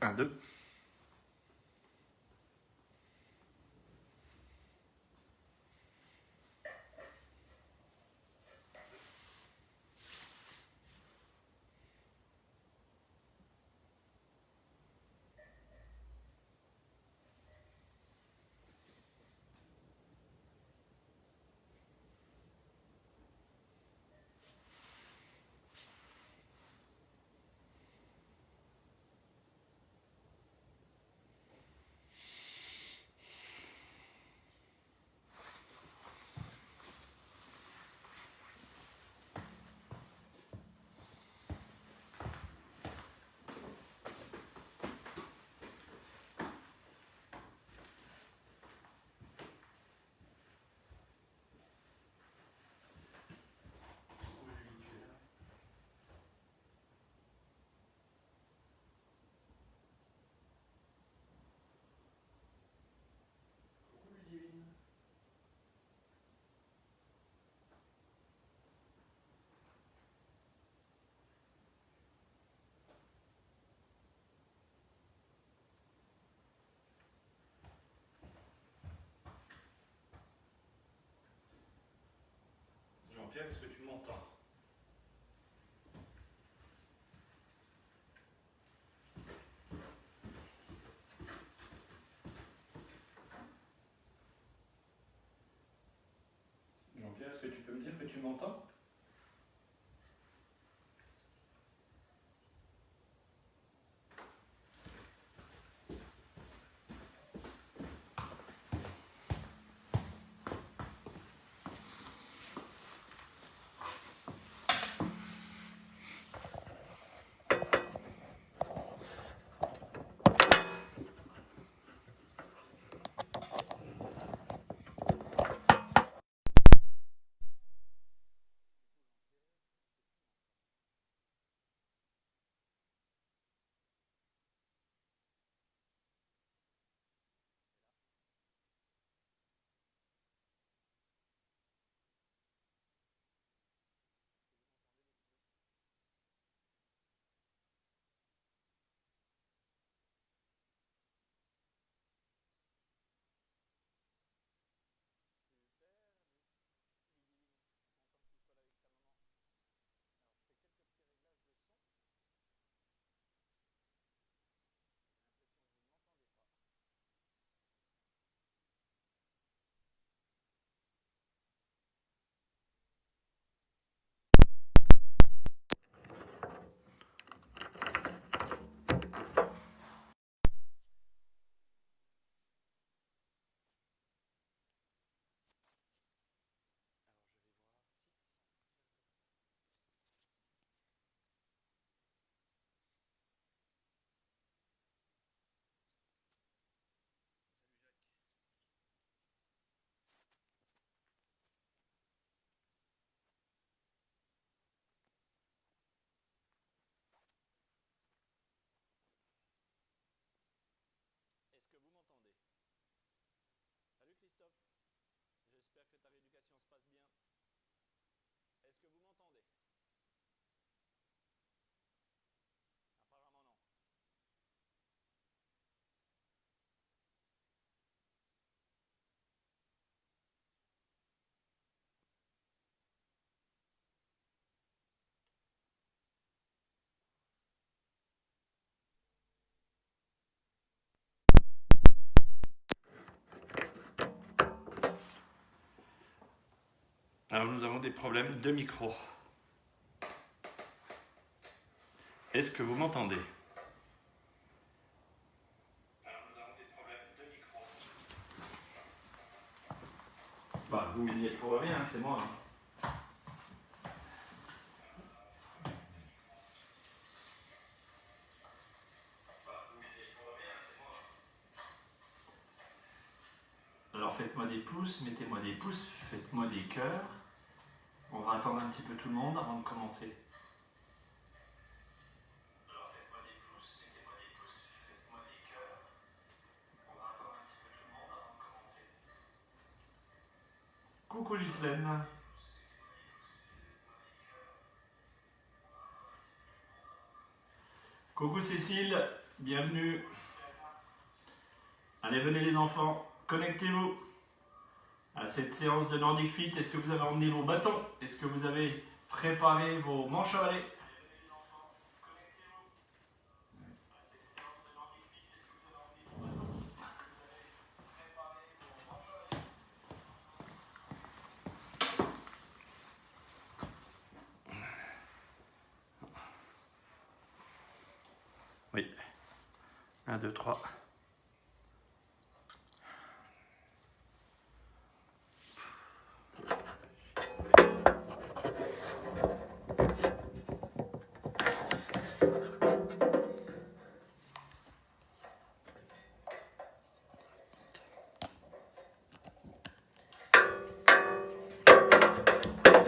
1, 2. Jean-Pierre, est-ce que tu m'entends? Jean-Pierre, est-ce que tu peux me dire que tu m'entends? Est-ce que vous m'entendez? Salut Christophe, j'espère que ta rééducation se passe bien. Est-ce que vous m'entendez? Apparemment non. Alors nous avons des problèmes de micro. Est-ce que vous m'entendez? Alors nous avons des problèmes de micro. Bah, vous me dites pour rien, c'est moi. Alors faites-moi des pouces, mettez-moi des pouces, faites-moi des cœurs. On va attendre un petit peu tout le monde avant de commencer. Alors faites-moi des pouces, mettez-moi des pouces, faites-moi des cœurs. On va attendre un petit peu tout le monde avant de commencer. Coucou Ghislaine. Coucou Cécile. bienvenue. Allez, venez les enfants, connectez-vous à cette séance de Nordic Fit. Est-ce que vous avez emmené vos bâtons? Est-ce que vous avez préparé vos manches à balai? Oui. 1, 2, 3.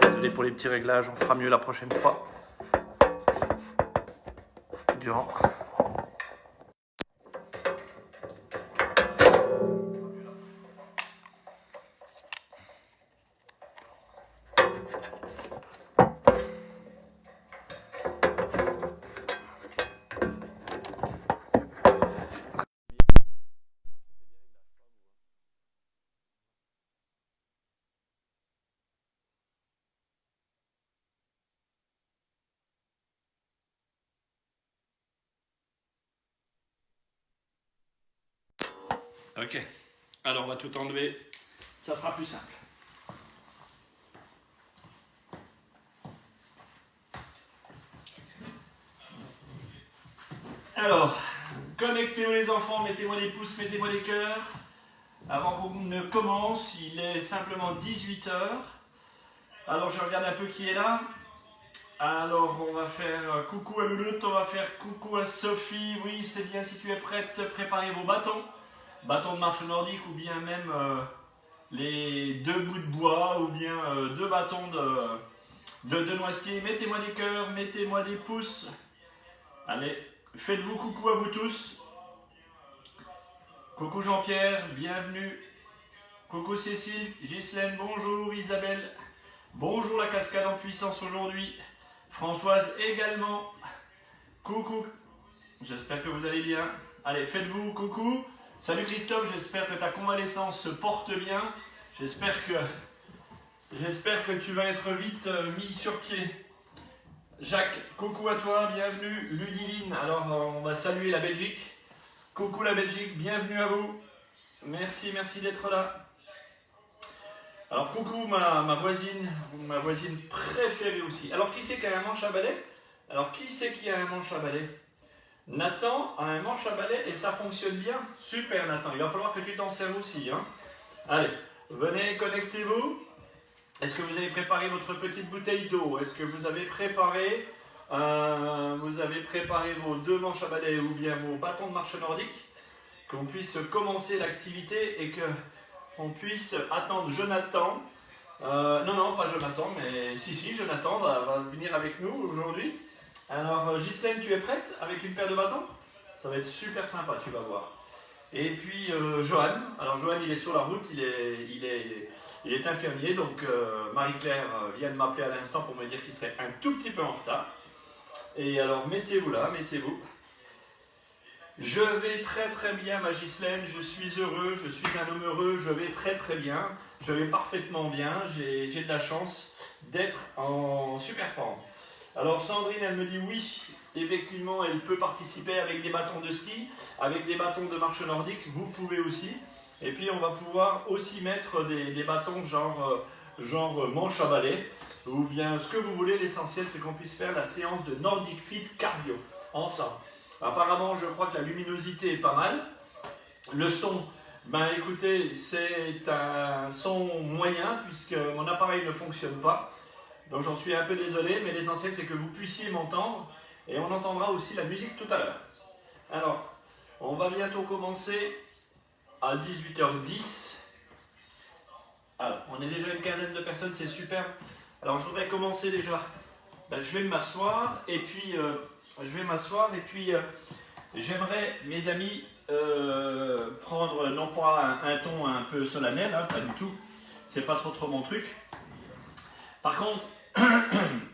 Désolé pour les petits réglages, on fera mieux la prochaine fois. Durant. Ok, alors on va tout enlever, ça sera plus simple. Alors, connectez-vous les enfants, mettez-moi des pouces, mettez-moi des cœurs. Avant qu'on ne commence, il est simplement 18 h. Alors je regarde un peu qui est là. Alors on va faire coucou à Louloute, on va faire coucou à Sophie. Oui, c'est bien, si tu es prête, préparez vos bâtons. Bâtons de marche nordique ou bien même les 2 bouts de bois ou bien 2 bâtons de noisetier. Mettez-moi des cœurs, mettez-moi des pouces. Allez, faites-vous coucou à vous tous. Coucou Jean-Pierre, bienvenue. Coucou Cécile, Ghislaine, bonjour Isabelle. Bonjour la cascade en puissance aujourd'hui. Françoise également. Coucou, j'espère que vous allez bien. Allez, faites-vous coucou. Salut Christophe, j'espère que ta convalescence se porte bien. J'espère que tu vas être vite mis sur pied. Jacques, coucou à toi, bienvenue. Ludivine, alors on va saluer la Belgique. Coucou la Belgique, bienvenue à vous. Merci d'être là. Alors coucou ma voisine préférée aussi. Alors qui c'est qui a un manche à balai? Alors qui c'est qui a un manche à balai? Nathan a un manche à balai et ça fonctionne bien. Super Nathan, il va falloir que tu t'en serves aussi. Hein. Allez, venez, connectez-vous. Est-ce que vous avez préparé votre petite bouteille d'eau? Est-ce que vous avez préparé vos 2 manches à balai ou bien vos bâtons de marche nordique? Qu'on puisse commencer l'activité et qu'on puisse attendre Jonathan. Non, pas Jonathan, mais si, Jonathan va venir avec nous aujourd'hui. Alors, Ghislaine, tu es prête avec une paire de bâtons? Ça va être super sympa, tu vas voir. Et puis, Johan. Alors, Johan, il est sur la route, il est infirmier. Donc, Marie-Claire vient de m'appeler à l'instant pour me dire qu'il serait un tout petit peu en retard. Et alors, mettez-vous là, mettez-vous. Je vais très bien, ma Ghislaine. Je suis heureux, je suis un homme heureux. Je vais très bien. Je vais parfaitement bien. J'ai de la chance d'être en super forme. Alors Sandrine, elle me dit oui, effectivement, elle peut participer avec des bâtons de ski, avec des bâtons de marche nordique, vous pouvez aussi. Et puis on va pouvoir aussi mettre des bâtons genre manche à balai, ou bien ce que vous voulez. L'essentiel, c'est qu'on puisse faire la séance de Nordic Fit cardio ensemble. Apparemment, je crois que la luminosité est pas mal. Le son, ben écoutez, c'est un son moyen puisque mon appareil ne fonctionne pas. Donc j'en suis un peu désolé, mais l'essentiel c'est que vous puissiez m'entendre et on entendra aussi la musique tout à l'heure. Alors, on va bientôt commencer à 18h10. Alors, on est déjà une quinzaine de personnes, c'est super. Alors je voudrais commencer déjà. Ben, je vais m'asseoir et puis j'aimerais, mes amis, prendre non pas un ton un peu solennel, hein, pas du tout. C'est pas trop mon truc. Par contre,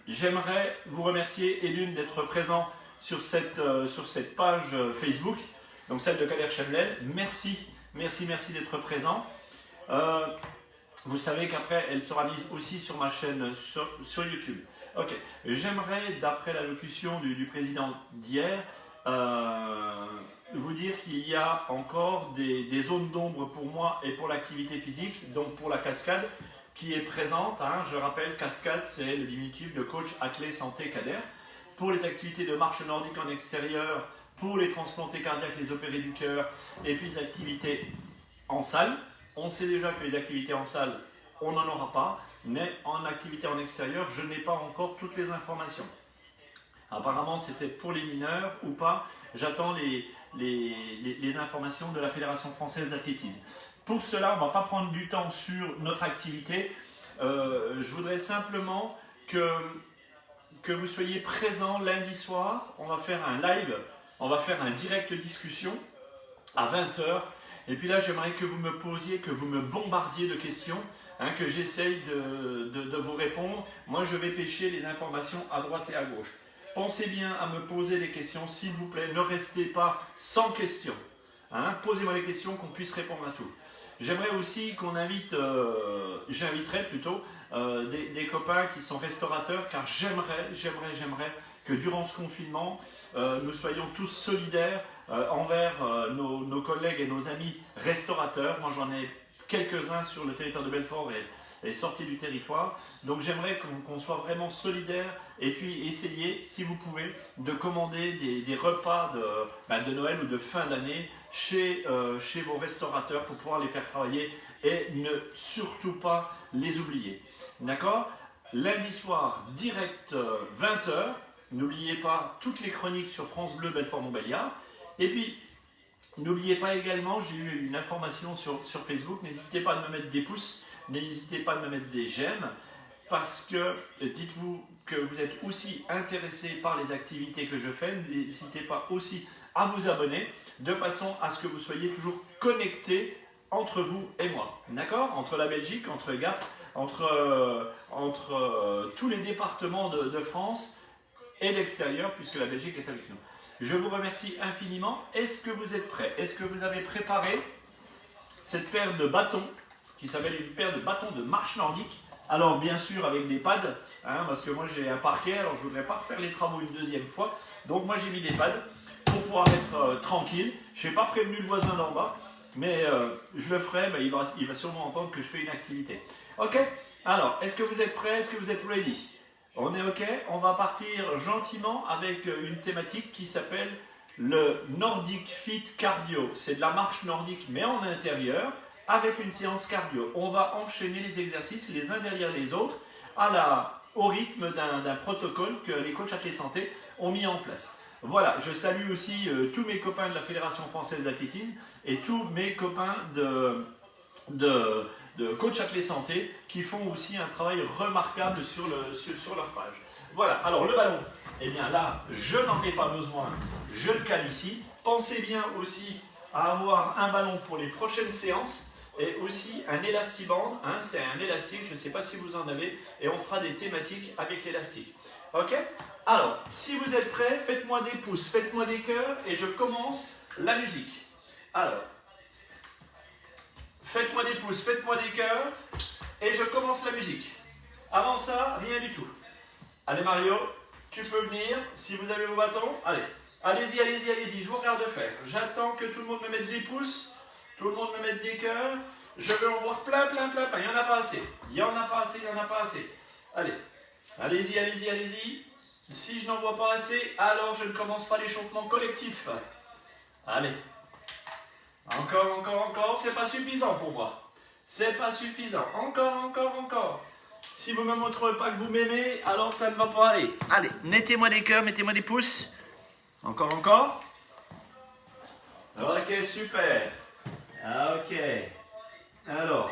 j'aimerais vous remercier, et d'une, d'être présent sur cette page Facebook, donc celle de Kader Chemlel. Merci d'être présent. Vous savez qu'après, elle sera mise aussi sur ma chaîne sur YouTube. Ok, j'aimerais, d'après l'allocution du président d'hier, vous dire qu'il y a encore des zones d'ombre pour moi et pour l'activité physique, donc pour la cascade qui est présente. Je rappelle, cascade, c'est le diminutif de coach athlète santé Kader. Pour les activités de marche nordique en extérieur, pour les transplantés cardiaques, les opérés du cœur, et puis les activités en salle. On sait déjà que les activités en salle, on n'en aura pas, mais en activité en extérieur, je n'ai pas encore toutes les informations. Apparemment, c'était pour les mineurs ou pas. J'attends les informations de la Fédération française d'athlétisme. Pour cela, on ne va pas prendre du temps sur notre activité. Je voudrais simplement que vous soyez présents lundi soir. On va faire un live, on va faire un direct discussion à 20 h. Et puis là, j'aimerais que vous me posiez, que vous me bombardiez de questions, que j'essaye de vous répondre. Moi, je vais pêcher les informations à droite et à gauche. Pensez bien à me poser des questions, s'il vous plaît. Ne restez pas sans questions. Posez-moi les questions, qu'on puisse répondre à tout. J'aimerais aussi qu'on invite, j'inviterai plutôt, des copains qui sont restaurateurs, car j'aimerais que durant ce confinement, nous soyons tous solidaires envers nos collègues et nos amis restaurateurs. Moi, j'en ai quelques-uns sur le territoire de Belfort et sortis du territoire. Donc, j'aimerais qu'on soit vraiment solidaires et puis essayer, si vous pouvez, de commander des repas de Noël ou de fin d'année chez vos restaurateurs pour pouvoir les faire travailler et ne surtout pas les oublier. D'accord ? Lundi soir, direct 20 h. N'oubliez pas toutes les chroniques sur France Bleu Belfort-Montbéliard. Et puis, n'oubliez pas également, j'ai eu une information sur Facebook, n'hésitez pas à me mettre des pouces, n'hésitez pas à me mettre des j'aime, parce que dites-vous que vous êtes aussi intéressé par les activités que je fais, n'hésitez pas aussi à vous abonner, de façon à ce que vous soyez toujours connectés entre vous et moi. D'accord ? Entre la Belgique, entre Gap, entre tous les départements de France et l'extérieur, puisque la Belgique est avec nous. Je vous remercie infiniment. Est-ce que vous êtes prêts ? Est-ce que vous avez préparé cette paire de bâtons, qui s'appelle une paire de bâtons de marche nordique? Alors bien sûr avec des pads, parce que moi j'ai un parquet, alors je ne voudrais pas refaire les travaux une deuxième fois. Donc moi j'ai mis des pads pour pouvoir être tranquille. Je n'ai pas prévenu le voisin d'en bas, mais je le ferai, il va sûrement entendre que je fais une activité. Ok ? Alors, est-ce que vous êtes prêts? Est-ce que vous êtes ready? On est ok? On va partir gentiment avec une thématique qui s'appelle le Nordic Fit Cardio. C'est de la marche nordique mais en intérieur avec une séance cardio. On va enchaîner les exercices les uns derrière les autres au rythme d'un protocole que les coachs athlètes santé ont mis en place. Voilà, je salue aussi tous mes copains de la Fédération française d'athlétisme et tous mes copains de coach athlètes santé qui font aussi un travail remarquable sur leur page. Voilà, alors le ballon, eh bien là, je n'en ai pas besoin, je le cale ici. Pensez bien aussi à avoir un ballon pour les prochaines séances et aussi un élastiband, c'est un élastique, je ne sais pas si vous en avez, et on fera des thématiques avec l'élastique. Ok? Alors, si vous êtes prêts, faites-moi des pouces, faites-moi des cœurs et je commence la musique. Alors, faites-moi des pouces, faites-moi des cœurs et je commence la musique. Avant ça, rien du tout. Allez Mario, tu peux venir, si vous avez vos bâtons, allez. Allez-y, allez-y, allez-y, je vous regarde faire. J'attends que tout le monde me mette des pouces, tout le monde me mette des cœurs. Je veux en voir plein, plein, plein, plein. Il n'y en a pas assez. Il n'y en a pas assez, il n'y en a pas assez. Allez, allez-y, allez-y, allez-y. Si je n'en vois pas assez, alors je ne commence pas l'échauffement collectif. Allez. Encore, encore, encore. C'est pas suffisant pour moi. C'est pas suffisant. Encore, encore, encore. Si vous ne me montrez pas que vous m'aimez, alors ça ne va pas aller. Allez, mettez-moi des cœurs, mettez-moi des pouces. Encore, encore. Ok, super. Ok. Alors.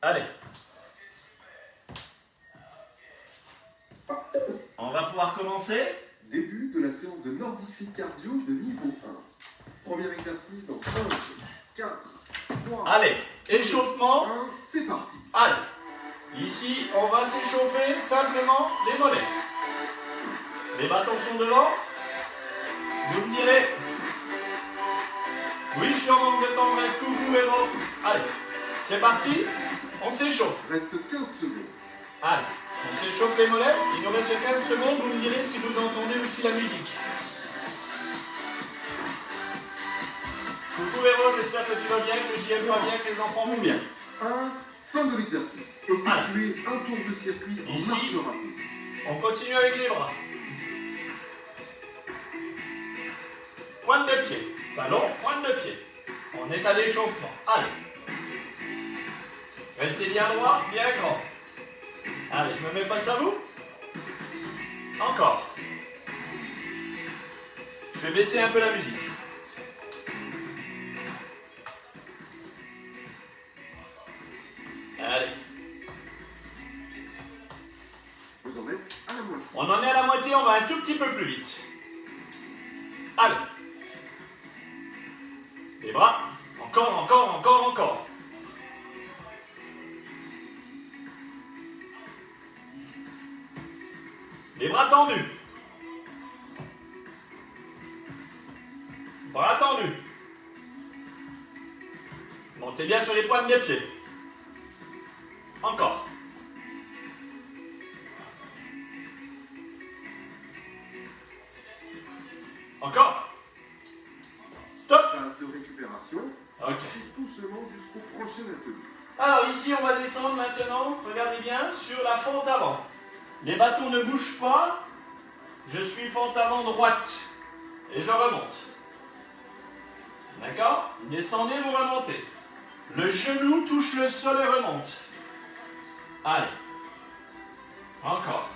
Allez. On va pouvoir commencer. Début de la séance de Nordic Fit Cardio de niveau 1. Premier exercice dans 5, 4, 3. Allez, échauffement. 1, c'est parti. Allez. Ici, on va s'échauffer simplement les mollets. Les bâtons sont devant. Vous me direz, oui, je suis en manque de temps, reste coucou, Véro. Allez, c'est parti, on s'échauffe. Reste 15 secondes. Allez, on s'échauffe les mollets. Il nous reste 15 secondes, vous me direz si vous entendez aussi la musique. Coucou Véro, j'espère que tu vas bien, que JM va bien, que les enfants vont bien. 1. Fin de l'exercice. Effectuez un tour de circuit en Ici. marche rapide. On continue avec les bras. Pointe de pied. Talon, pointe de pied. On est à l'échauffement. Allez. Restez bien droit, bien grand. Allez, je me mets face à vous. Encore. Je vais baisser un peu la musique. Allez. Vous en êtes à la moitié. On en est à la moitié, on va un tout petit peu plus vite. Allez. Les bras. Encore, encore, encore, encore. Les bras tendus. Bras tendus. Montez bien sur les pointes des pieds. Encore. Encore. Stop. Phase de récupération. Ok. Doucement jusqu'au prochain atelier. Alors ici, on va descendre maintenant, regardez bien, sur la fente avant. Les bâtons ne bougent pas. Je suis fente avant droite. Et je remonte. D'accord? Descendez, vous remontez. Le genou touche le sol et remonte. Allez. Encore.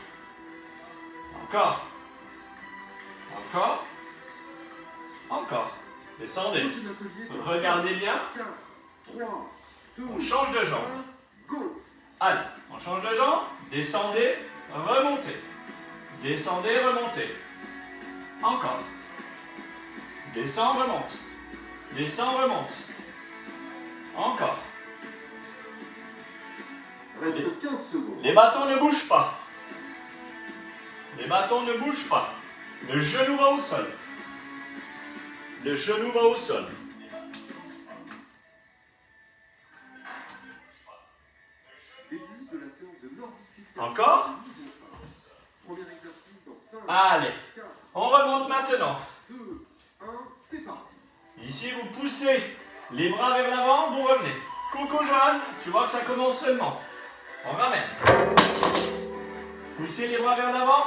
Encore. Encore. Encore. Descendez. Prochain atelier. Regardez bien. 4, 3, 2, On change de jambe. 1, go. Allez, on change de jambe. Descendez, remontez. Descendez, remontez. Encore. Descends, remonte. Descends, remonte. Encore. Reste 15 secondes. Les bâtons ne bougent pas. Les bâtons ne bougent pas. Le genou va au sol. Le genou va au sol. Début de la séance de nordification. Encore. Premier exercice dans 5, Allez, 4, on remonte maintenant. 2, 1, c'est parti. Ici, vous poussez les bras vers l'avant, vous revenez. Coucou Johan, tu vois que ça commence seulement. On ramène. Poussez les bras vers l'avant.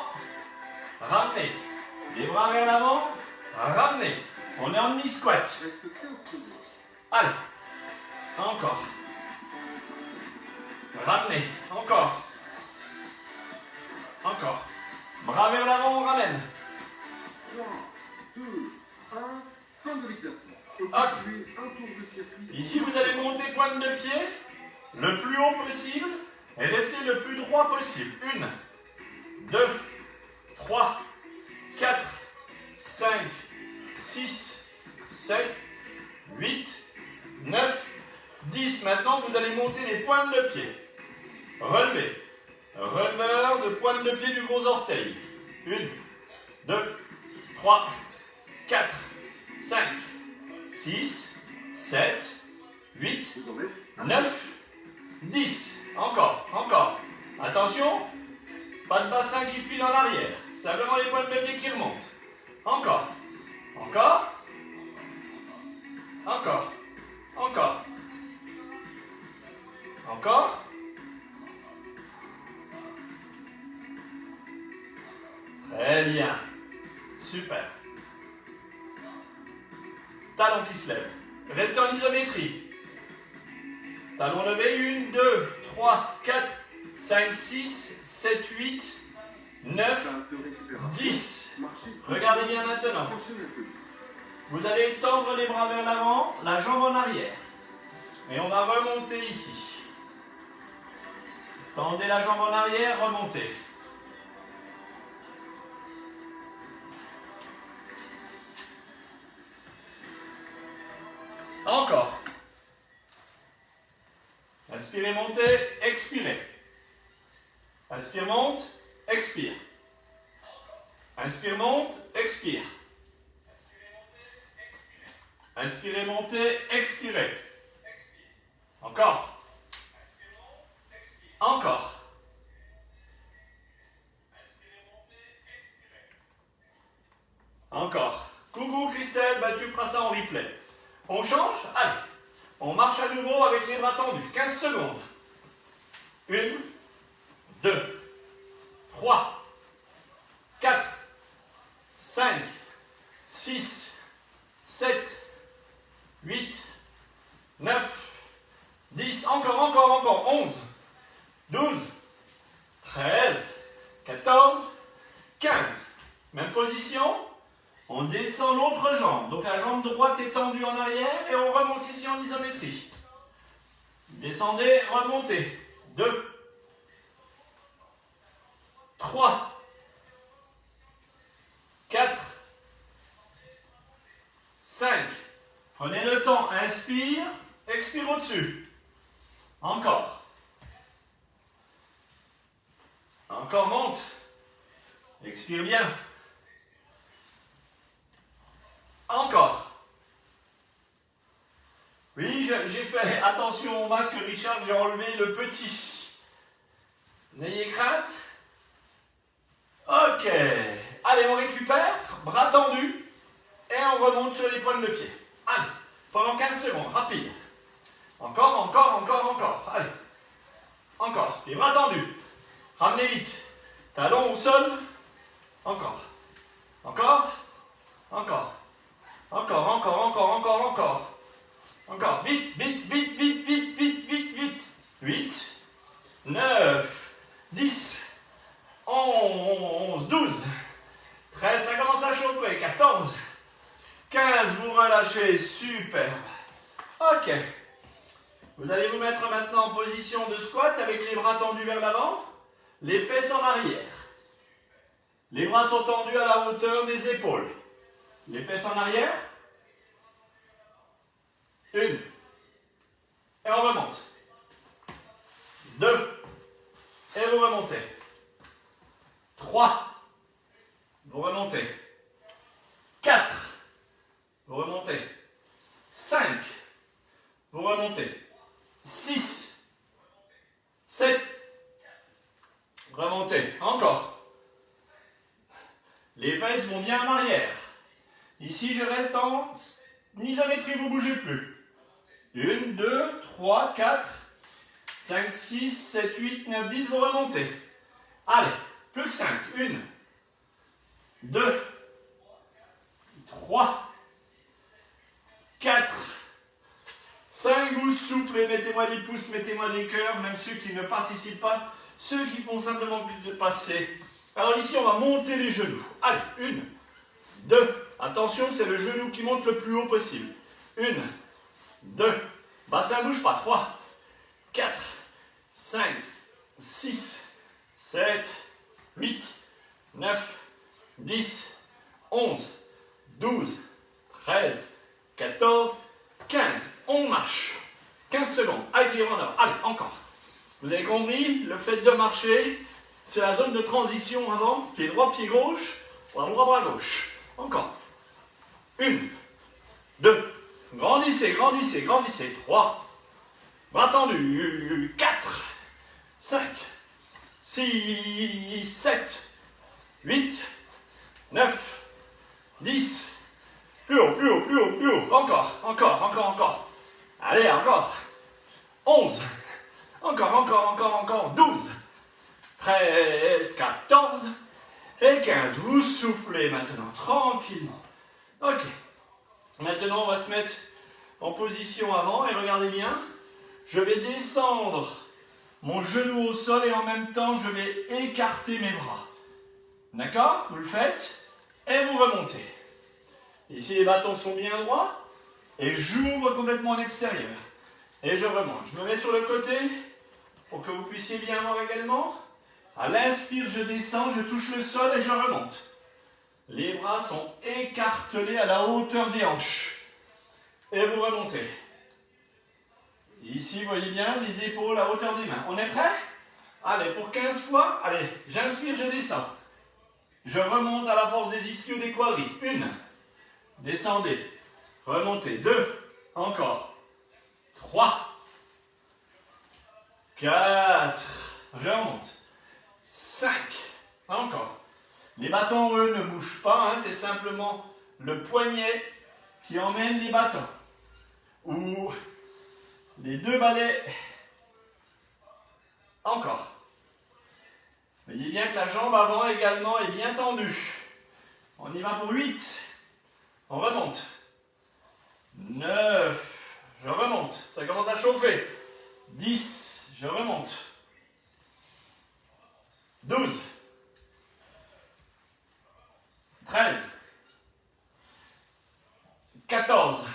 Ramenez. Les bras vers l'avant. Ramenez. On est en demi-squat. Reste 15 secondes. Allez. Encore. Ramenez. Encore. Encore. Bras vers l'avant, on ramène. 3, 2, 1, fin de l'exercice. Effectuez un tour de circuit. Ici, vous allez monter pointe de pied le plus haut possible et rester le plus droit possible. 1, 2, 3, 4, 5, 6, 7, 8, 9, 10. Maintenant, vous allez monter les pointes de pied. Relevez. Releveur de pointe de pied du gros orteil. 1, 2, 3, 4, 5, 6, 7, 8, Vous en êtes à 9, 10. Encore, encore. Attention, pas de bassin qui file en arrière. Simplement les pointes de pied qui remontent. Encore, encore, encore, encore, encore. Très bien. Super. Talon qui se lève. Restez en isométrie. Talon levé. 1, 2, 3, 4, 5, 6, 7, 8, 9, phase de récupération. 10. Marchez. Regardez bien maintenant. Prochain atelier. Vous allez tendre les bras vers l'avant, la jambe en arrière. Et on va remonter ici. Tendez la jambe en arrière, remontez. Encore. Inspirez, montez, expirez. Inspire, monte, expire. Inspire, monte, expire. Inspirez, montez, expirez. Encore. Encore. Encore. Coucou Christelle, bah tu feras ça en replay. On change? Allez. On marche à nouveau avec les bras tendus. 15 secondes. 1, 2, 3, 4, 5, 6, 7, 8, 9, 10, encore, 11, 12, 13, 14, 15. Même position, on descend l'autre jambe. Donc la jambe droite est tendue en arrière et on remonte ici en isométrie. Descendez, remontez. 2, 3, 4, 5. Prenez le temps, inspire, expire au-dessus. Encore. Encore, monte. Expire bien. Encore. Oui, j'ai fait attention au masque, Richard, j'ai enlevé le petit. N'ayez crainte. Ok. Allez, on récupère, bras tendus, et on remonte sur les pointes de pied. Allez, pendant 15 secondes, rapide. Encore. Allez. Encore. Les bras tendus. Ramenez vite. Talons au sol. Encore. Encore. Vite. 8, 9, 10, 11, 12, 13, ça commence à chauffer. 14, 15, vous relâchez. Super. Ok. Vous allez vous mettre maintenant en position de squat avec les bras tendus vers l'avant, les fesses en arrière. Les bras sont tendus à la hauteur des épaules. Les fesses en arrière. 1. Et on remonte. 2. Et vous remontez. 3. Vous remontez. 4. Vous remontez. 5. Vous remontez. 6. 7. Remontez. Encore. Les fesses vont bien en arrière. Ici, je reste en isométrie, vous ne bougez plus. 1, 2, 3, 4, 5, 6, 7, 8, 9, 10, vous remontez. Allez, plus que 5. 1, 2, 3, 4, 5, vous soufflez, mettez-moi des pouces, mettez-moi des cœurs, même ceux qui ne participent pas, ceux qui font simplement de passer. Alors ici, on va monter les genoux. Allez, 1, 2, attention, c'est le genou qui monte le plus haut possible. 1, 2, bassin bouge pas. 3, 4, 5, 6, 7, 8, 9, 10, 11, 12, 13, 14, 15. On marche. 15 secondes. Avec les bras en avant. Allez, encore. Vous avez compris, le fait de marcher, c'est la zone de transition avant. Pied droit, pied gauche. Bras droit, bras gauche. Encore. 1, 2, grandissez. 3, bras tendus. 4, 5, 6, 7, 8, 9, 10. Plus haut. Encore. Allez, encore. 11. Encore. 12, 13, 14 et 15. Vous soufflez maintenant, tranquillement. Ok. Maintenant, on va se mettre en position avant et regardez bien. Je vais descendre mon genou au sol et en même temps, je vais écarter mes bras. D'accord? Vous le faites et vous remontez. Ici, les bâtons sont bien droits et j'ouvre complètement en extérieur. Et je remonte. Je me mets sur le côté pour que vous puissiez bien voir également. À l'inspire, je descends, je touche le sol et je remonte. Les bras sont écartelés à la hauteur des hanches. Et vous remontez. Ici, vous voyez bien les épaules à hauteur des mains. On est prêt? Allez, pour 15 fois, allez, j'inspire, je descends. Je remonte à la force des ischios des quadris. 1, descendez, remontez. 2, encore. 3, 4, je remonte. 5, encore. Les bâtons, eux, ne bougent pas, hein, c'est simplement le poignet qui emmène les bâtons. Ou les 2 balais. Encore. Voyez bien que la jambe avant également est bien tendue. On y va pour 8. On remonte. 9. Je remonte. Ça commence à chauffer. 10. Je remonte. 12. 13. 14.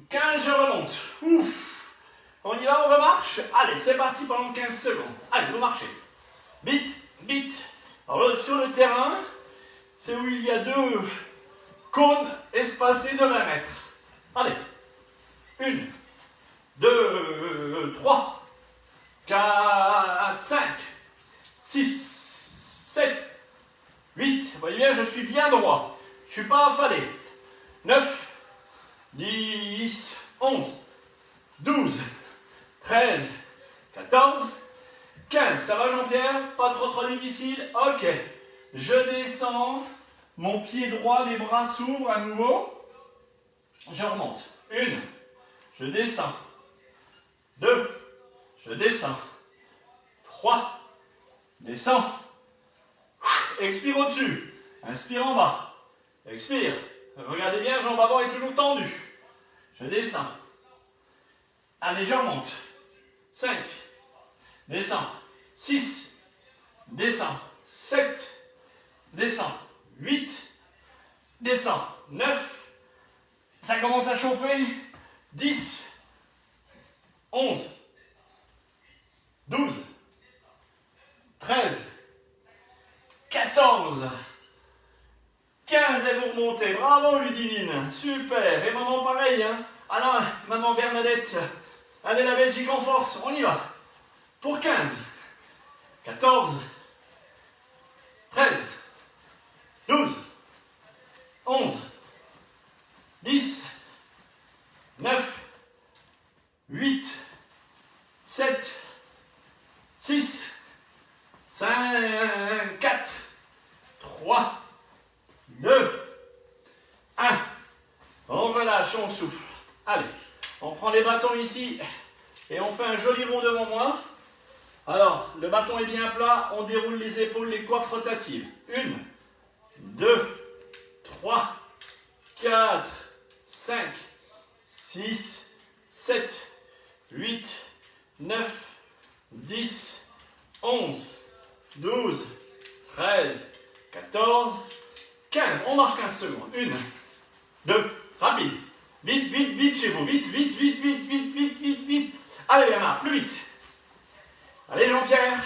15, je remonte. Ouf. On y va, on remarche. Allez, c'est parti pendant 15 secondes. Allez, vous marchez. Vite, vite. Alors, sur le terrain, c'est où il y a 2 cônes espacés de 20 mètres. Allez. 1, 2, 3, 4, 5, 6, 7, 8. Vous voyez bien, je suis bien droit. Je ne suis pas affalé. 9, 10, 11, 12, 13, 14, 15. Ça va Jean-Pierre? Pas trop difficile? Ok. Je descends. Mon pied droit, les bras s'ouvrent à nouveau. Je remonte. 1. Je descends. 2. Je descends. 3. Descends. Expire au-dessus. Inspire en bas. Expire. Regardez bien, jambe avant est toujours tendue. Je descends. Allez, je remonte. 5. Descends. 6. Descends. 7. Descends. 8. Descends. 9. Ça commence à chauffer. 10. 11. 12. 13. 14. 15 et vous remontez. Bravo Ludivine. Super. Et maman pareil. Hein. Alors, maman Bernadette. Allez la Belgique en force. On y va. Pour 15. 14. 13. 12. 11. 10. 9. 8. 7. 6. 5. 4. 3. 2, 1. On relâche, on souffle. Allez, on prend les bâtons ici et on fait un joli rond devant moi. Alors, le bâton est bien plat, on déroule les épaules, les coiffes rotatives. 1, 2, 3, 4, 5, 6, 7, 8, 9, 10, 11, 12, 13, 14, 15, on marche 15 secondes. 1, 2, rapide. Vite, vite, vite chez vous. Vite, vite, vite, vite, vite, vite, vite, vite. Allez Bernard, plus vite. Allez Jean-Pierre,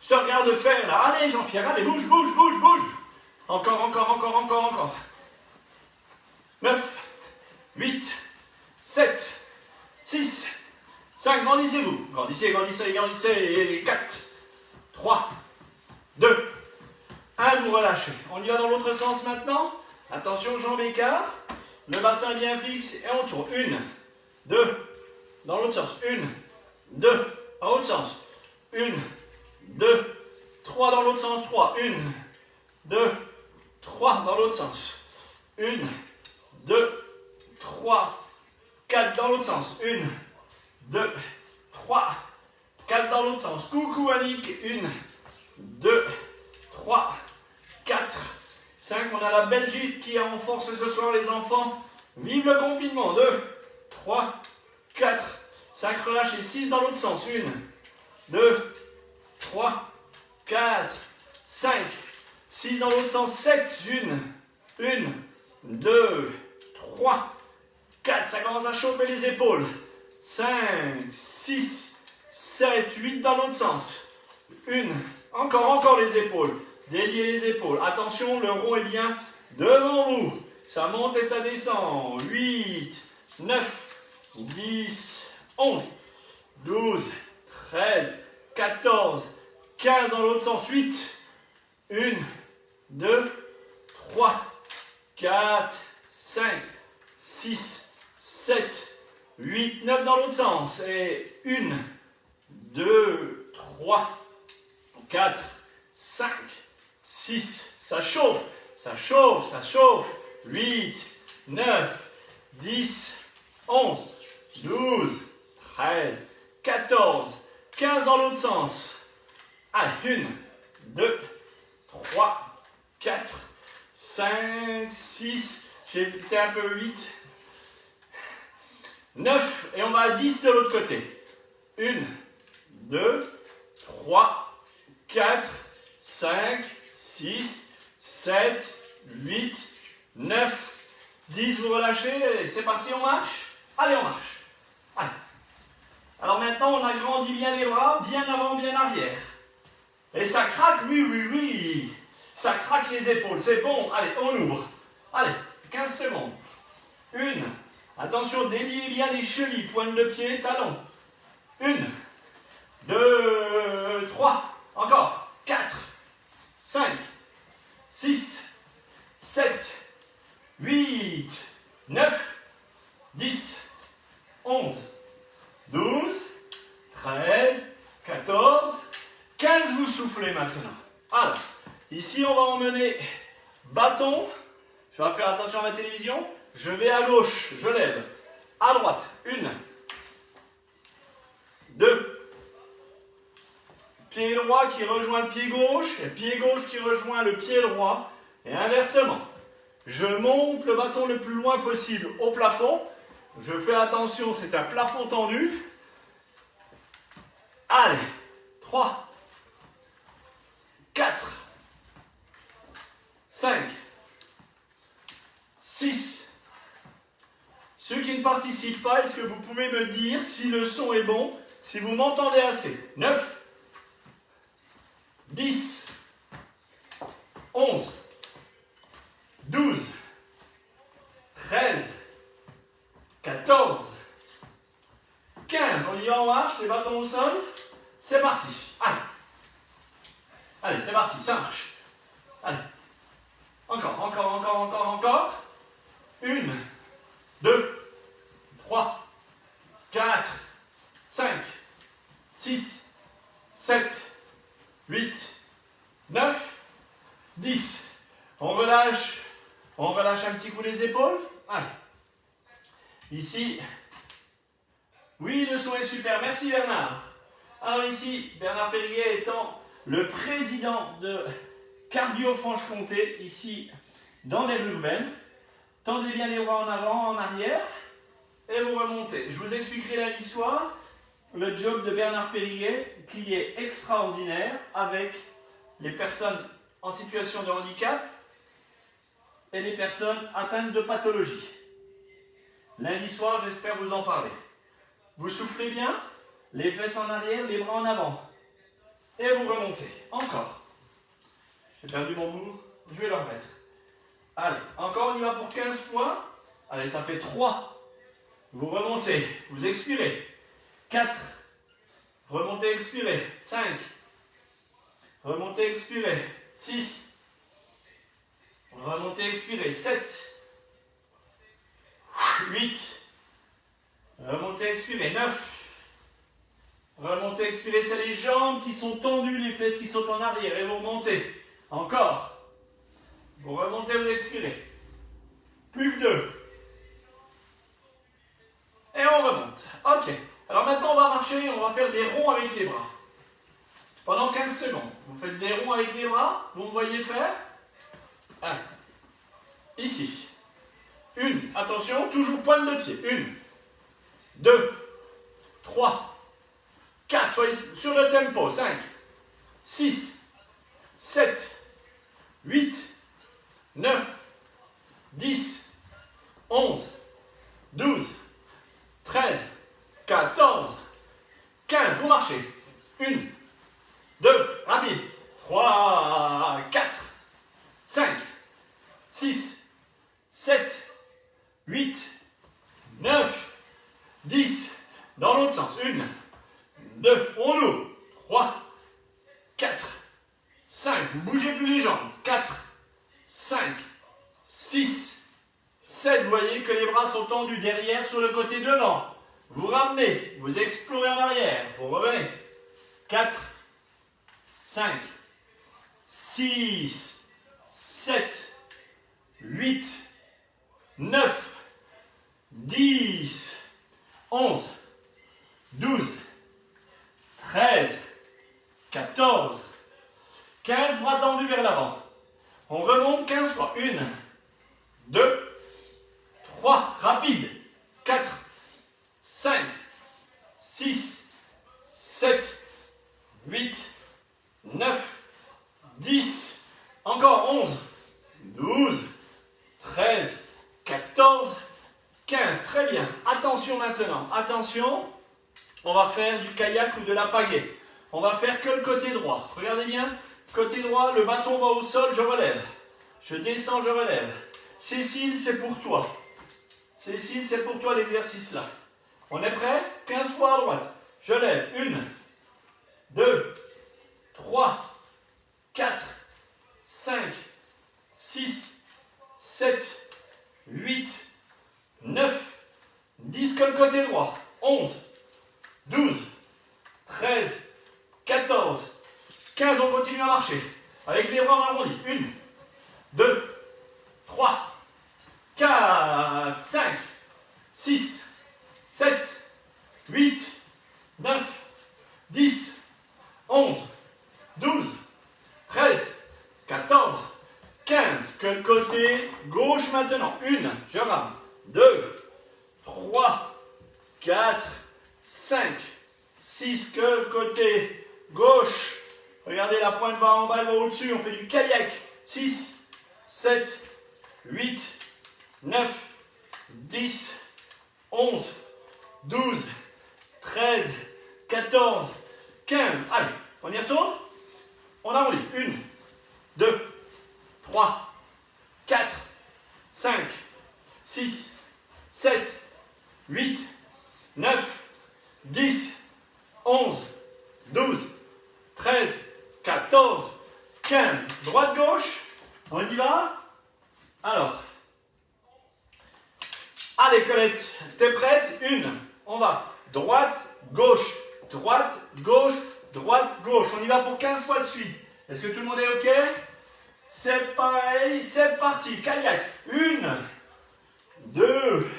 je te regarde faire là. Allez Jean-Pierre, allez, bouge, bouge, bouge, bouge. Encore, encore, encore, encore, encore. 9, 8, 7, 6, 5, grandissez-vous. Grandissez, grandissez, grandissez. 4, 3, 2, 1, vous relâchez. On y va dans l'autre sens maintenant. Attention, jambes écart. Le bassin bien fixe et on tourne. 1, 2, dans l'autre sens. 1, 2, dans l'autre sens. 1, 2, 3 dans l'autre sens. 3, 1, 2, 3 dans l'autre sens. 1, 2, 3, 4 dans l'autre sens. 1, 2, 3, 4 dans l'autre sens. Coucou Annick. 1, 2, 3, 4, 5. On a la Belgique qui est en force ce soir, les enfants. Vive le confinement. 2, 3, 4, 5. Relâchez. 6 dans l'autre sens. 1, 2, 3, 4, 5. 6 dans l'autre sens. 7. 1, 2, 3, 4. Ça commence à chauffer les épaules. 5, 6, 7, 8 dans l'autre sens. 1, encore les épaules. Déliez les épaules. Attention, le rond est bien devant vous. Ça monte et ça descend. 8, 9, 10, 11, 12, 13, 14, 15 dans l'autre sens, 8, 1, 2, 3, 4, 5, 6, 7, 8, 9 dans l'autre sens, et 1, 2, 3, 4, 5, 6, ça chauffe, ça chauffe, ça chauffe, 8, 9, 10, 11, 12, 13, 14, 15 dans l'autre sens. Allez, 1, 2, 3, 4, 5, 6, j'ai été un peu 8, 9, et on va à 10 de l'autre côté. 1, 2, 3, 4, 5, 6, 7, 8, 9, 10, vous relâchez, c'est parti, on marche. Allez, on marche. Allez. Alors maintenant, on agrandit bien les bras, bien avant, bien arrière. Et ça craque, oui, oui, oui. Ça craque les épaules, c'est bon. Allez, on ouvre. Allez, 15 secondes. 1. Attention, déliez bien les chevilles, pointe de pied, talon. 1, 2, 3. Encore. 4, 5, 6, 7, 8, 9, 10, 11, 12, 13, 14, 15, vous soufflez maintenant. Alors, ici on va emmener bâton. Je vais faire attention à ma télévision. Je vais à gauche, je lève. À droite, 1, 2, pied droit qui rejoint le pied gauche, et pied gauche qui rejoint le pied droit, et inversement. Je monte le bâton le plus loin possible au plafond. Je fais attention, c'est un plafond tendu. Allez, 3, 4, 5, 6. Ceux qui ne participent pas, est-ce que vous pouvez me dire si le son est bon, si vous m'entendez assez? 9, 10, 11, 12, 13, 14, 15. On y va en marche, les bâtons au sol. C'est parti. Allez. Allez, c'est parti, ça marche. Allez. Encore, encore, encore, encore, encore. 1, 2, 3, 4, 5, 6, 7, 8, 9, 10. On relâche un petit coup les épaules. Allez. Ici. Oui, le son est super. Merci Bernard. Alors ici, Bernard Pellier étant le président de Cardio Franche-Comté, ici dans les rues urbaines. Tendez bien les bras en avant, en arrière, et vous remontez. Je vous expliquerai lundi soir le job de Bernard Pellier, qui est extraordinaire avec les personnes en situation de handicap et les personnes atteintes de pathologie. Lundi soir, j'espère vous en parler. Vous soufflez bien, les fesses en arrière, les bras en avant. Et vous remontez. Encore. J'ai perdu mon moule, je vais le remettre. Allez, encore on y va pour 15 fois. Allez, ça fait 3. Vous remontez, vous expirez. 4. Remontez, expirez. 5. Remontez, expirez. 6. Remontez, expirez. 7. 8. Remontez, expirez. 9. Remontez, expirez. C'est les jambes qui sont tendues, les fesses qui sont en arrière. Et vous remontez. Encore. Vous remontez, vous expirez. Plus que 2. Et on remonte. Ok. Alors maintenant, on va marcher, on va faire des ronds avec les bras. Pendant 15 secondes. Vous faites des ronds avec les bras. Vous me voyez faire. 1. Ici. 1. Attention, toujours pointe de pied. 1. 2. 3. 4. Soyez sur le tempo. 5. 6. 7. 8. 9, 10, 11, 12, 13, 14, 15. Vous marchez. 1, 2, rapide. 3, 4, 5, 6, 7, 8, 9, 10. Dans l'autre sens. 1, 2, on ouvre. 3, 6, 7. Vous voyez que les bras sont tendus derrière sur le côté devant. Vous ramenez, vous explorez en arrière, vous revenez. 4, 5, 6, 7, 8, 9, 10, 11, 12, 13, 14, 15, bras tendus vers l'avant. On remonte 15 fois. 1, 2, 3, rapide. 4, 5, 6, 7, 8, 9, 10, encore 11, 12, 13, 14, 15. Très bien. Attention maintenant. Attention. On va faire du kayak ou de la pagaie. On va faire que le côté droit. Regardez bien. Côté droit, le bâton va au sol, je relève. Je descends, je relève. Cécile, c'est pour toi. Cécile, c'est pour toi l'exercice là. On est prêt? 15 fois à droite. Je lève. 1, 2, 3, 4, 5, 6, 7, 8, 9, 10 que le côté droit. 11, 12, 13, 14, 15. On continue à marcher. Avec les bras en arrondi. 1, 2, 3, 4, 5, 6, 7, 8, 9, 10, 11, 12, 13, 14, 15. Que le côté gauche maintenant. 1, je rame. 2, 3, 4, 5, 6. Que le côté gauche. Regardez, la pointe va en bas, elle va au-dessus. On fait du kayak. 6, 7, 8, 9, 10, 11, 12, 13, 14, 15. Allez, on y retourne? On arrondit. 1, 2, 3, 4, 5, 6, 7, 8, 9, 10, 11, 12, 13, 14, 15. Droite-gauche. On y va? Alors. Allez Colette, t'es prête? 1. On va. Droite, gauche, droite, gauche, droite, gauche. On y va pour 15 fois de suite. Est-ce que tout le monde est OK? C'est pareil, c'est parti. Kayak. 1, 2.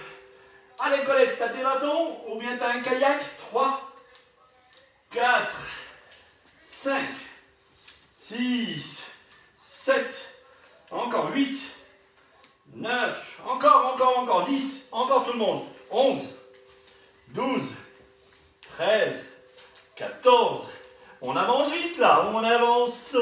Allez Colette, t'as tes bâtons ou bien t'as un kayak? 3, 4, 5, 6, 7, encore 8, 9, encore, 10, encore tout le monde. 11, 12, 13, 14. On avance vite là, on avance.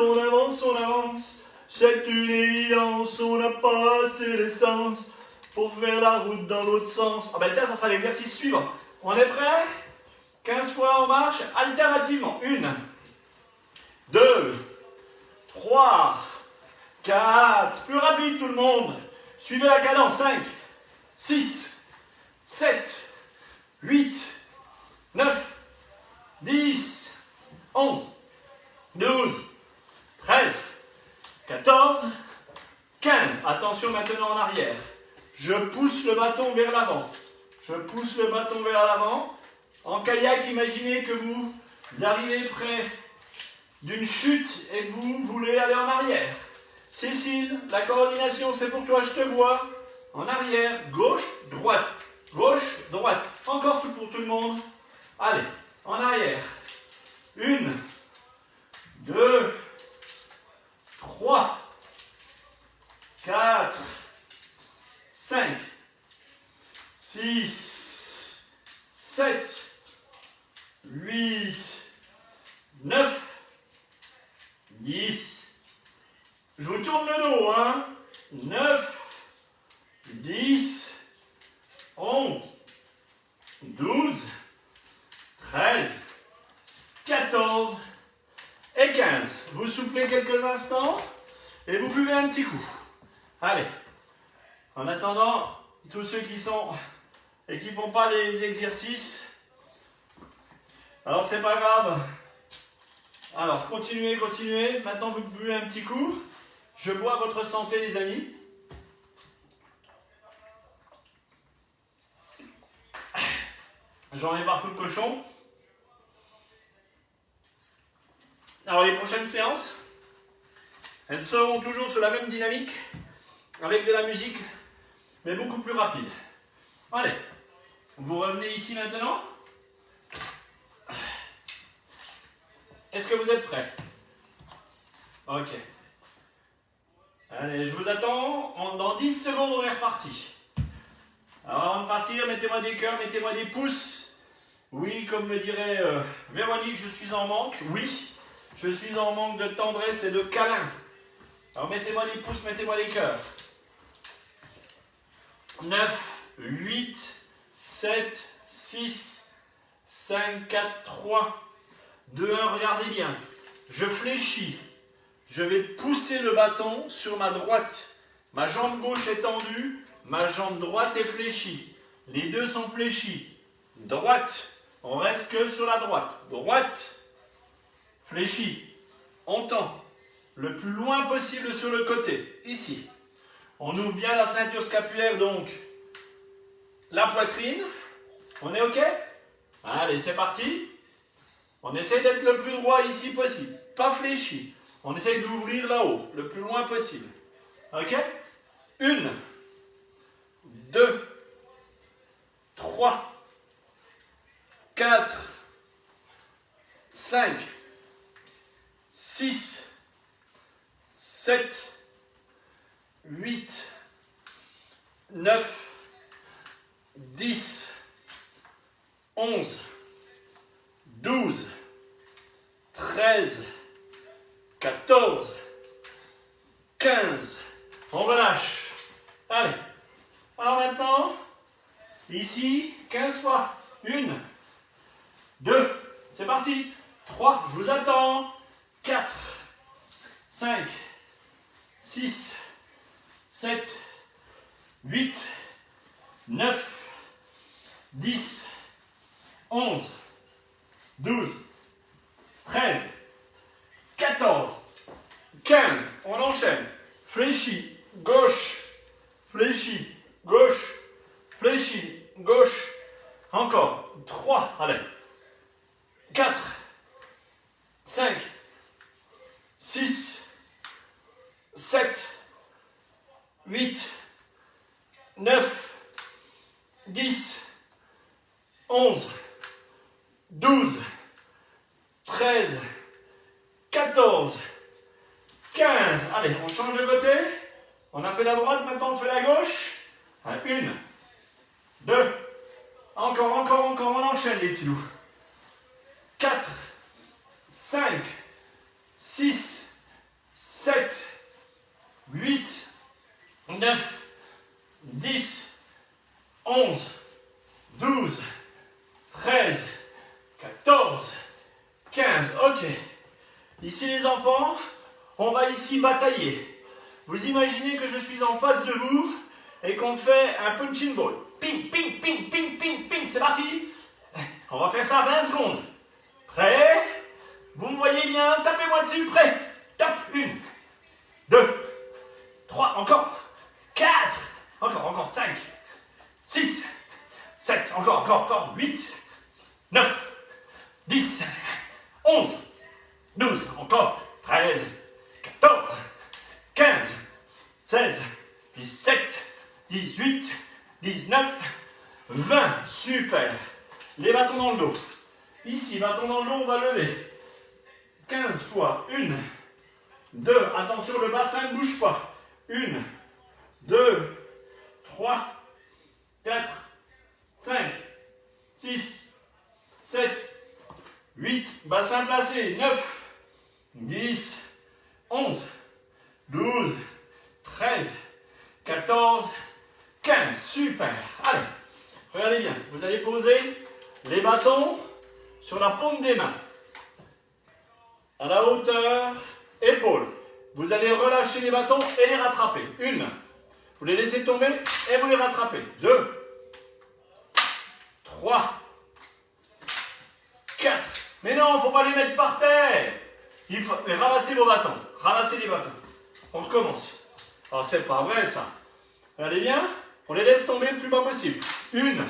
C'est une évidence, on n'a pas assez d'essence pour faire la route dans l'autre sens. Ah ben tiens, ça sera l'exercice suivant. On est prêt? 15 fois en marche, alternativement. 1, 2, 3, 4. Plus rapide tout le monde. Suivez la cadence. 5, 6, 7, 8, 9, 10, 11, 12, 13, 14, 15. Attention maintenant en arrière. Je pousse le bâton vers l'avant. En kayak, imaginez que vous arrivez près d'une chute et que vous voulez aller en arrière. Cécile, la coordination, c'est pour toi, je te vois. En arrière, gauche, droite. Gauche, droite. Encore tout pour tout le monde. Allez, en arrière. 1, 2, 3, 4, 5, 6, 7, 8, 9, 10. Je vous tourne le dos, hein. 9, 10, 11, 12, 13, 14 et 15. Vous soufflez quelques instants et vous buvez un petit coup. Allez. En attendant, tous ceux qui sont et qui ne font pas les exercices, alors c'est pas grave. Alors continuez. Maintenant vous buvez un petit coup. Je bois votre santé les amis. J'en ai partout le cochon. Alors les prochaines séances, elles seront toujours sur la même dynamique, avec de la musique, mais beaucoup plus rapide. Allez, vous revenez ici maintenant. Est-ce que vous êtes prêts? Ok. Allez, je vous attends. Dans 10 secondes, on est reparti. Alors avant de partir, mettez-moi des cœurs, mettez-moi des pouces. Oui, comme me dirait Véronique, je suis en manque. Oui, je suis en manque de tendresse et de câlin. Alors mettez-moi des pouces, mettez-moi des cœurs. 9, 8, 7, 6, 5, 4, 3, 2, 1. Regardez bien. Je fléchis. Je vais pousser le bâton sur ma droite. Ma jambe gauche est tendue, ma jambe droite est fléchie. Les deux sont fléchis. Droite. On reste que sur la droite. Droite. Fléchie. On tend. Le plus loin possible sur le côté. Ici. On ouvre bien la ceinture scapulaire, donc la poitrine. On est OK? Allez, c'est parti. On essaie d'être le plus droit ici possible. Pas fléchi. On essaye d'ouvrir là-haut, le plus loin possible. OK? 1, 2, 3, 4, 5, 6, 7, 8, 9, 10, 11, 12, 13, 14, 15, on relâche. Allez. Alors maintenant, ici, 15 fois. 1, 2, c'est parti. 3, je vous attends. 4, 5, 6, 7, 8, 9, 10, 11, 12, 13, 14, 15, on enchaîne. Fléchi, gauche, fléchi, gauche, fléchi, gauche. Encore. 3, allez. 4, 5, 6, 7, 8, 9, 10, 11, 12, 13, 14, 15. Allez, on change de côté. On a fait la droite, maintenant on fait la gauche. 1, 2, encore, on enchaîne les petits loups. 4, 5, 6, 7, 8, 9, 10, 11, 12, 13, 14, 15. Ok. Ici les enfants, on va ici batailler. Vous imaginez que je suis en face de vous et qu'on fait un punching ball. Ping, ping, ping, ping, ping, ping. C'est parti. On va faire ça 20 secondes. Prêt? Vous me voyez bien? Tapez-moi dessus. Prêt? Tape. 1, 2, 3, encore. 4, encore. 5, 6, 7, encore. 8, 9, 10, 11, 12, encore. 13, 14, 15, 16, 17, 18, 19, 20. Super. Les bâtons dans le dos. Ici, bâton dans le dos, on va lever. 15 fois. 1, 2. Attention, le bassin ne bouge pas. 1, 2, 3, 4, 5, 6, 7, 8. Bassin placé. 9, 10, 11, 12, 13, 14, 15. Super. Allez, regardez bien. Vous allez poser les bâtons sur la paume des mains. À la hauteur, épaule. Vous allez relâcher les bâtons et les rattraper. 1. Vous les laissez tomber et vous les rattrapez. 2, 3, 4. Mais non, il ne faut pas les mettre par terre. Il faut ramasser vos bâtons. Ramassez les bâtons. On recommence. Alors, c'est pas vrai ça. Regardez bien. On les laisse tomber le plus bas possible. 1.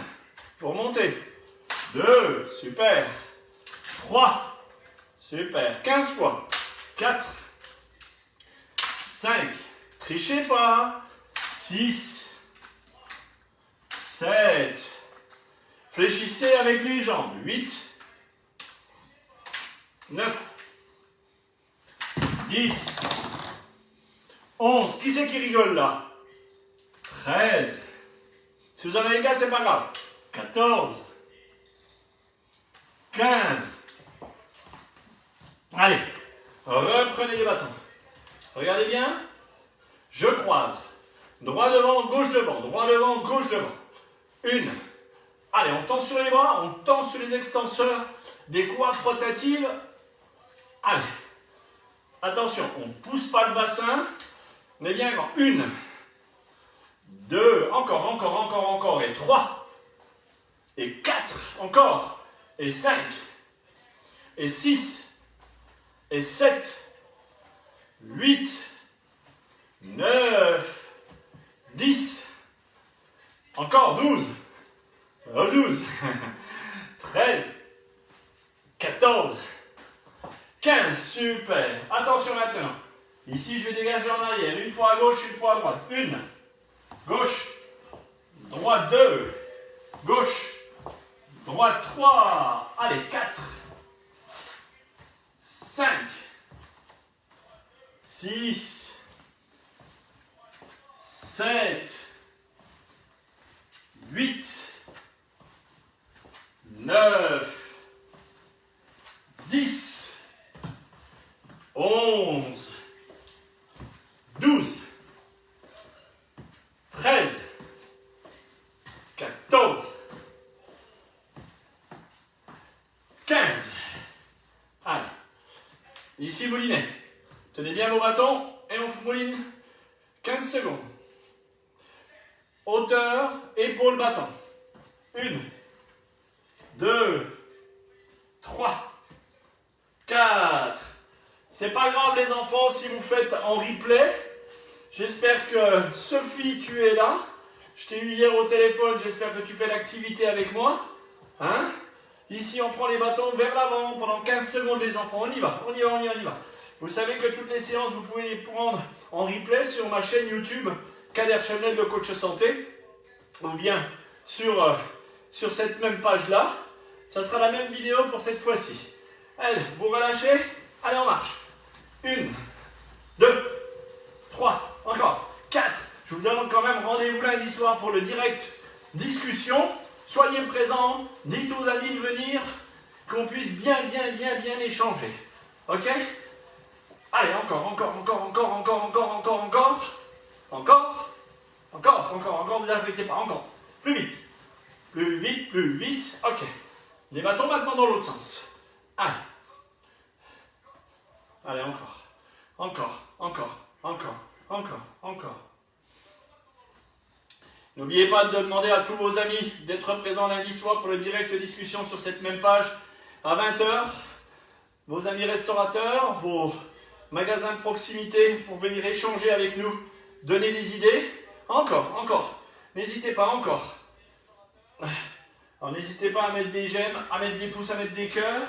Pour monter. 2, super. 3, super. 15 fois. 4, 5, trichez pas. 6, 7, fléchissez avec les jambes. 8, 9, 10, 11. Qui c'est qui rigole là? 13. Si vous en avez qu'un, c'est pas grave. 14, 15. Allez, reprenez les bâtons. Regardez bien. Je croise. Droit devant, gauche devant. Droit devant, gauche devant. 1. Allez, on tend sur les bras, on tend sur les extenseurs des coiffes rotatives. Allez. Attention, on ne pousse pas le bassin, mais bien grand. 1, 2, encore. Et 3. Et 4, encore. Et 5. Et 6. Et 7. 8. 9. 10. Encore 12. 12. 13. 14. 15. Super. Attention maintenant. Ici, je vais dégager en arrière. Une fois à gauche, une fois à droite. 1. Gauche. Droite 2. Gauche. Droite 3. Allez, 4. 5. 6. 7. 8. 9. 10. 11. 12. 13. 14. 15. Allez. Ici, moulinez. Tenez bien vos bâtons et on mouline 15 secondes. Hauteur, épaule, bâton. 1, 2, 3, 4. C'est pas grave les enfants si vous faites en replay. J'espère que Sophie, tu es là. Je t'ai eu hier au téléphone, j'espère que tu fais l'activité avec moi. Hein? Ici, on prend les bâtons vers l'avant pendant 15 secondes les enfants. On y va. Vous savez que toutes les séances, vous pouvez les prendre en replay sur ma chaîne YouTube, Kader Chanel, le coach santé, ou bien sur cette même page-là. Ça sera la même vidéo pour cette fois-ci. Allez, vous relâchez. Allez, on marche. 1, 2, 3, encore 4. Je vous donne quand même rendez-vous lundi soir pour le direct discussion. Soyez présents, dites aux amis de venir, qu'on puisse bien échanger. Ok? Allez, encore, vous arrêtez pas, encore. Plus vite, ok. Les bâtons maintenant dans l'autre sens. Allez, encore. N'oubliez pas de demander à tous vos amis d'être présents lundi soir pour le direct discussion sur cette même page à 20 h. Vos amis restaurateurs, vos magasins de proximité pour venir échanger avec nous, donner des idées. Encore. N'hésitez pas, encore. Alors n'hésitez pas à mettre des j'aime, à mettre des pouces, à mettre des cœurs,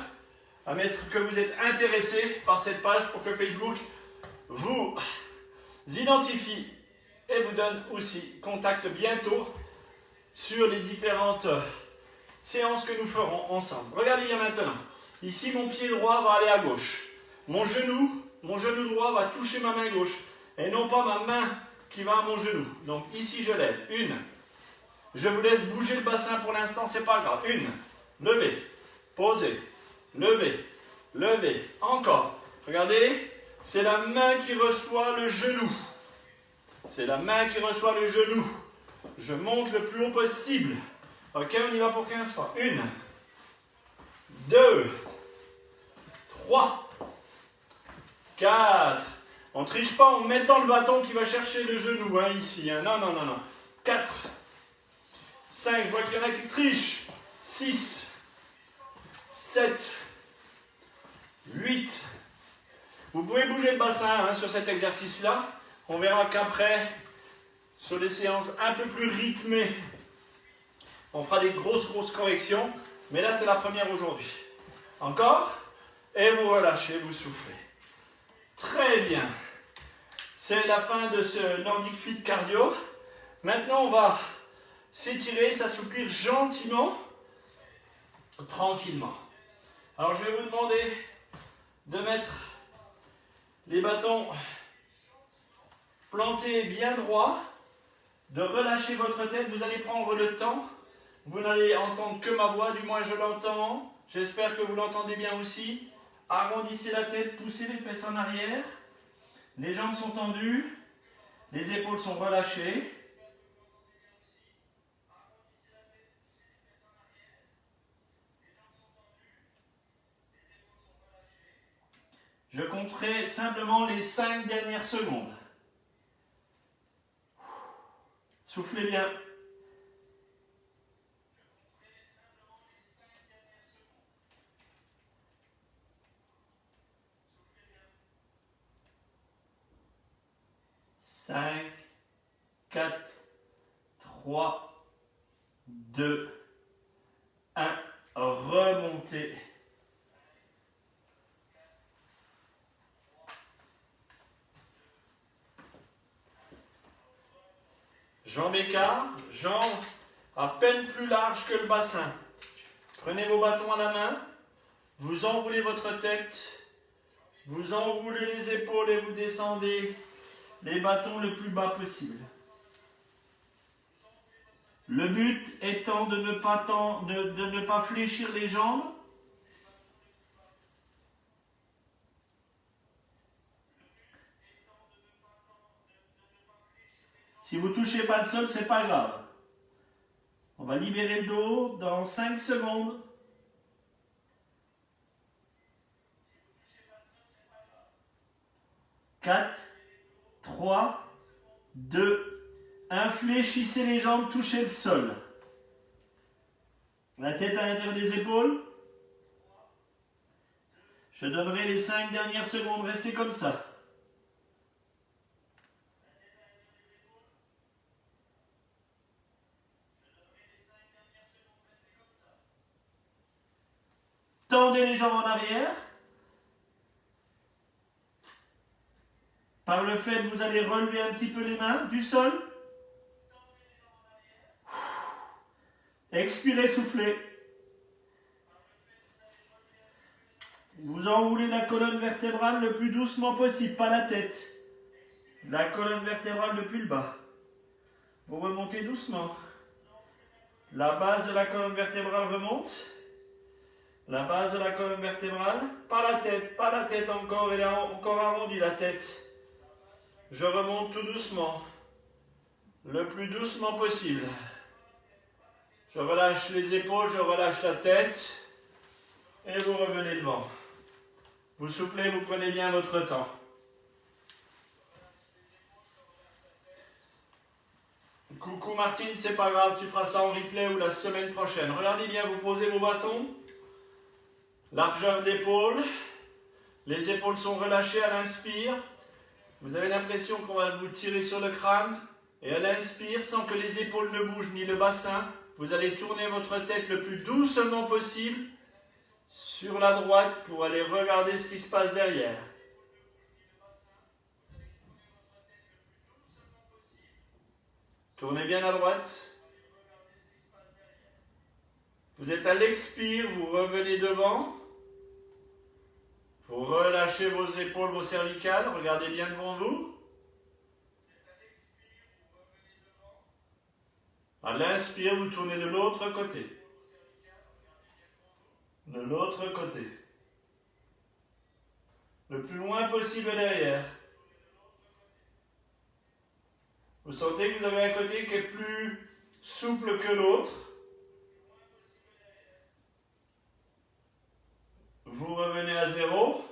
à mettre que vous êtes intéressé par cette page pour que Facebook vous identifie et vous donne aussi contact bientôt sur les différentes séances que nous ferons ensemble. Regardez bien maintenant. Ici, mon pied droit va aller à gauche. Mon genou droit va toucher ma main gauche et non pas ma main qui va à mon genou. Donc ici, je lève. 1. Je vous laisse bouger le bassin pour l'instant, c'est pas grave. 1. Levez. Posez. Levez. Encore. Regardez, c'est la main qui reçoit le genou. Je monte le plus haut possible. Ok, on y va pour 15 fois. 1, 2, 3, 4. On ne triche pas en mettant le bâton qui va chercher le genou, ici. Non. 4, 5, je vois qu'il y en a qui trichent. 6, 7, 8. Vous pouvez bouger le bassin sur cet exercice-là. On verra qu'après, sur des séances un peu plus rythmées, on fera des grosses corrections. Mais là, c'est la première aujourd'hui. Encore. Et vous relâchez, vous soufflez. Très bien. C'est la fin de ce Nordic Fit Cardio. Maintenant, on va s'étirer, s'assouplir gentiment, tranquillement. Alors, je vais vous demander de mettre les bâtons plantés bien droits, de relâcher votre tête. Vous allez prendre le temps. Vous n'allez entendre que ma voix, du moins je l'entends. J'espère que vous l'entendez bien aussi. Arrondissez la tête, poussez les fesses en arrière. Les jambes sont tendues. Les épaules sont relâchées. Je compterai simplement les 5 dernières secondes. Soufflez bien. Cinq, 4, 3, 2, 1. Remontez. Jambes écart, jambes à peine plus larges que le bassin. Prenez vos bâtons à la main, vous enroulez votre tête, vous enroulez les épaules et vous descendez les bâtons le plus bas possible. Le but étant de ne pas fléchir les jambes. Si vous ne touchez pas le sol, ce n'est pas grave. On va libérer le dos dans 5 secondes. 4, 3, 2, 1. Fléchissez les jambes, touchez le sol. La tête à l'intérieur des épaules. Je donnerai les 5 dernières secondes. Restez comme ça. Tendez les jambes en arrière. Par le fait, vous allez relever un petit peu les mains du sol. Expirez, soufflez. Vous enroulez la colonne vertébrale le plus doucement possible, pas la tête. La colonne vertébrale depuis le bas. Vous remontez doucement. La base de la colonne vertébrale remonte. La base de la colonne vertébrale, pas la tête encore, elle est encore arrondie la tête. Je remonte tout doucement, le plus doucement possible. Je relâche les épaules, je relâche la tête et vous revenez devant. Vous soufflez, vous prenez bien votre temps. Coucou Martine, c'est pas grave, tu feras ça en replay ou la semaine prochaine. Regardez bien, vous posez vos bâtons. Largeur d'épaule, les épaules sont relâchées à l'inspire. Vous avez l'impression qu'on va vous tirer sur le crâne. Et à l'inspire, sans que les épaules ne bougent ni le bassin, vous allez tourner votre tête le plus doucement possible sur la droite pour aller regarder ce qui se passe derrière. Tournez bien à droite. Vous êtes à l'expire, vous revenez devant. Vous relâchez vos épaules, vos cervicales, regardez bien devant vous. À l'inspire, vous tournez de l'autre côté. De l'autre côté. Le plus loin possible derrière. Vous sentez que vous avez un côté qui est plus souple que l'autre. Vous revenez à zéro.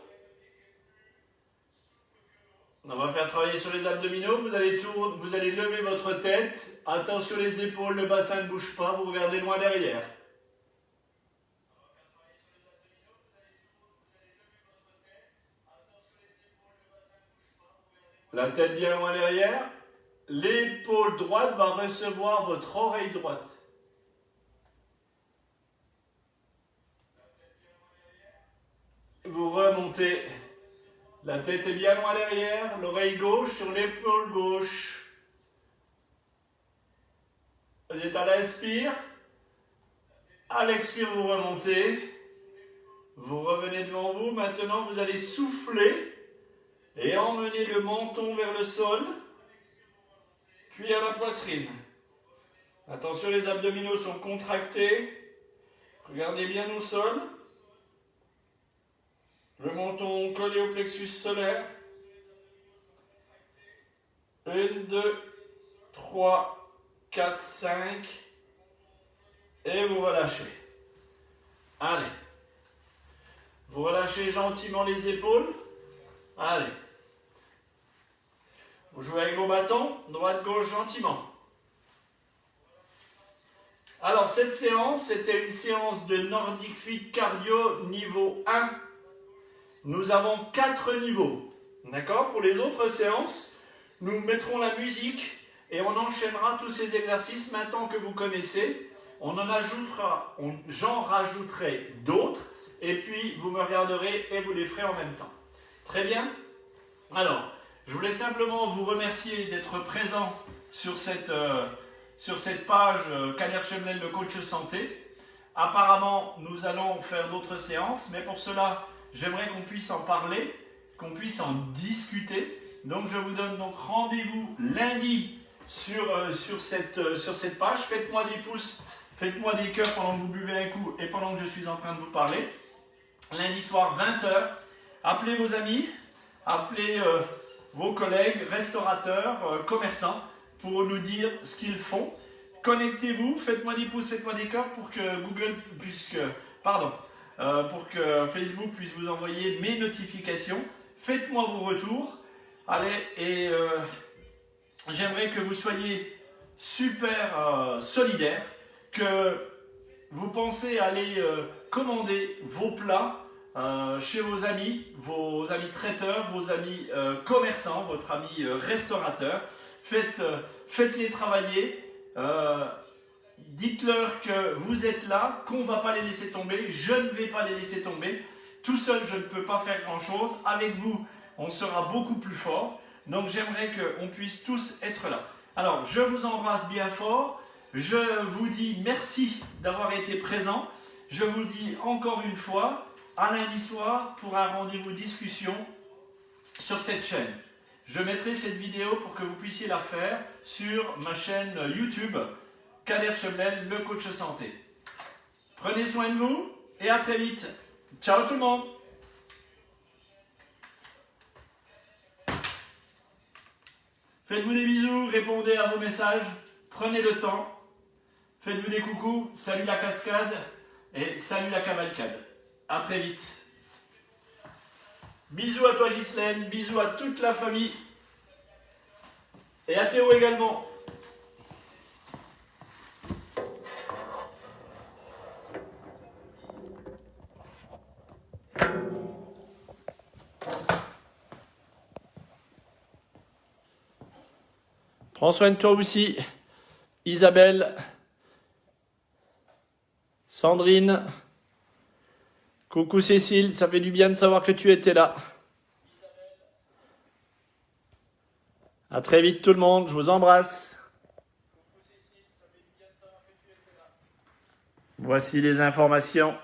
On va faire travailler sur les abdominaux. Vous allez lever votre tête. Attention les épaules, le bassin ne bouge pas. Vous regardez loin derrière. La tête bien loin derrière. L'épaule droite va recevoir votre oreille droite. vous remontez. La tête est bien loin derrière, l'oreille gauche sur l'épaule gauche. Vous êtes à l'inspire. À l'expire, vous remontez. Vous revenez devant vous. Maintenant, vous allez souffler et emmener le menton vers le sol, puis à la poitrine. Attention, les abdominaux sont contractés. Regardez bien au sol. Le menton collé au plexus solaire. 1, 2, 3, 4, 5. Et vous relâchez. Allez. Vous relâchez gentiment les épaules. Allez. Vous jouez avec vos bâtons, droite-gauche gentiment. Alors cette séance, c'était une séance de Nordic Fit Cardio niveau 1. Nous avons 4 niveaux. D'accord? Pour les autres séances, nous mettrons la musique et on enchaînera tous ces exercices maintenant que vous connaissez. J'en rajouterai d'autres et puis vous me regarderez et vous les ferez en même temps. Très bien? Alors, je voulais simplement vous remercier d'être présent sur cette page Kader Chemlen, le coach santé. Apparemment, nous allons faire d'autres séances, mais pour cela, j'aimerais qu'on puisse en parler, qu'on puisse en discuter. Donc, je vous donne donc rendez-vous lundi sur cette page. Faites-moi des pouces, faites-moi des cœurs pendant que vous buvez un coup et pendant que je suis en train de vous parler. Lundi soir, 20 h. Appelez vos amis, appelez vos collègues, restaurateurs, commerçants, pour nous dire ce qu'ils font. Connectez-vous, faites-moi des pouces, faites-moi des cœurs pour que pour que Facebook puisse vous envoyer mes notifications. Faites-moi vos retours. Allez, et j'aimerais que vous soyez super solidaires, que vous pensez aller commander vos plats chez vos amis traiteurs, vos amis commerçants, votre ami restaurateur. Faites-les travailler. Dites-leur que vous êtes là, qu'on ne va pas les laisser tomber. Je ne vais pas les laisser tomber. Tout seul, je ne peux pas faire grand-chose. Avec vous, on sera beaucoup plus fort. Donc, j'aimerais qu'on puisse tous être là. Alors, je vous embrasse bien fort. Je vous dis merci d'avoir été présent. Je vous dis encore une fois, à lundi soir pour un rendez-vous discussion sur cette chaîne. Je mettrai cette vidéo pour que vous puissiez la faire sur ma chaîne YouTube, Kader Chemlen, le coach santé. Prenez soin de vous et à très vite. Ciao tout le monde. Faites-vous des bisous, répondez à vos messages, prenez le temps. Faites-vous des coucous, salut la cascade et salut la cavalcade. À très vite. Bisous à toi Ghislaine, bisous à toute la famille. Et à Théo également. Prends soin de toi aussi. Isabelle. Sandrine. Coucou Cécile, ça fait du bien de savoir que tu étais là. À très vite tout le monde, je vous embrasse. Voici les informations.